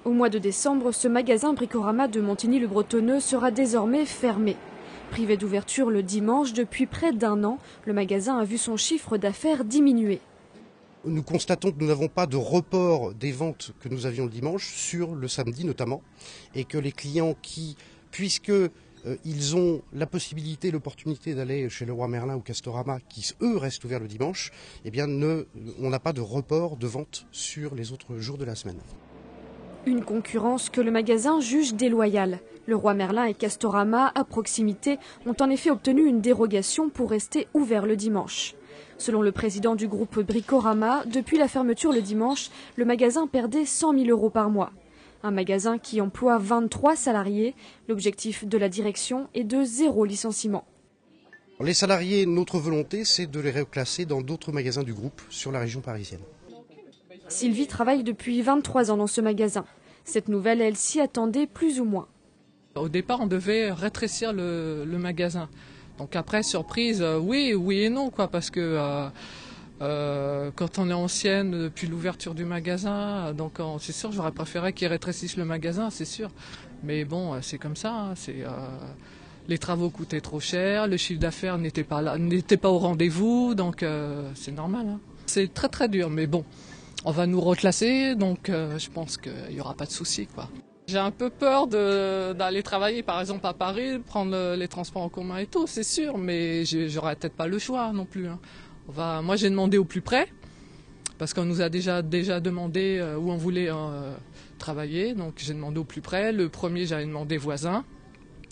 Au mois de décembre, ce magasin Bricorama de Montigny-le-Bretonneux sera désormais fermé. Privé d'ouverture le dimanche depuis près d'un an, le magasin a vu son chiffre d'affaires diminuer. Nous constatons que nous n'avons pas de report des ventes que nous avions le dimanche sur le samedi notamment, et que les clients qui, puisque ils ont la possibilité, l'opportunité d'aller chez Leroy Merlin ou Castorama, qui eux restent ouverts le dimanche, eh bien on n'a pas de report de vente sur les autres jours de la semaine. Une concurrence que le magasin juge déloyale. Leroy Merlin et Castorama, à proximité, ont en effet obtenu une dérogation pour rester ouverts le dimanche. Selon le président du groupe Bricorama, depuis la fermeture le dimanche, le magasin perdait 100 000 € par mois. Un magasin qui emploie 23 salariés. L'objectif de la direction est de 0 licenciement. Les salariés, notre volonté, c'est de les reclasser dans d'autres magasins du groupe sur la région parisienne. Sylvie travaille depuis 23 ans dans ce magasin. Cette nouvelle, elle s'y attendait plus ou moins. Au départ, on devait rétrécir le magasin. Donc après, surprise, oui et non, quoi, parce que quand on est ancienne depuis l'ouverture du magasin, donc c'est sûr, j'aurais préféré qu'ils rétrécissent le magasin, c'est sûr. Mais bon, c'est comme ça, hein, les travaux coûtaient trop cher, le chiffre d'affaires n'était pas au rendez-vous, donc c'est normal. Hein. C'est très très dur, mais bon, on va nous reclasser, donc je pense qu'il n'y aura pas de souci, quoi. J'ai un peu peur d'aller travailler, par exemple, à Paris, prendre les transports en commun et tout, c'est sûr, mais j'aurais peut-être pas le choix non plus. Hein. Moi, j'ai demandé au plus près, parce qu'on nous a déjà demandé où on voulait travailler, donc j'ai demandé au plus près. Le premier, j'avais demandé voisin.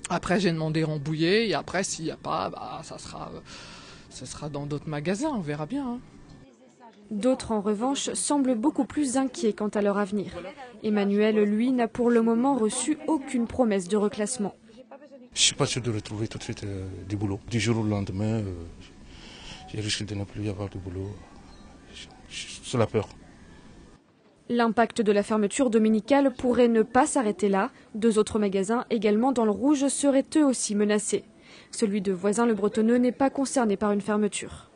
Après, j'ai demandé Rambouillet, et après, s'il n'y a pas, ça sera dans d'autres magasins, on verra bien. Hein. D'autres, en revanche, semblent beaucoup plus inquiets quant à leur avenir. Emmanuel, lui, n'a pour le moment reçu aucune promesse de reclassement. Je ne suis pas sûr de retrouver tout de suite du boulot. Du jour au lendemain, je risque de ne plus y avoir de boulot. C'est la peur. L'impact de la fermeture dominicale pourrait ne pas s'arrêter là. 2 autres magasins, également dans le rouge, seraient eux aussi menacés. Celui de Voisins-le-Bretonneux n'est pas concerné par une fermeture.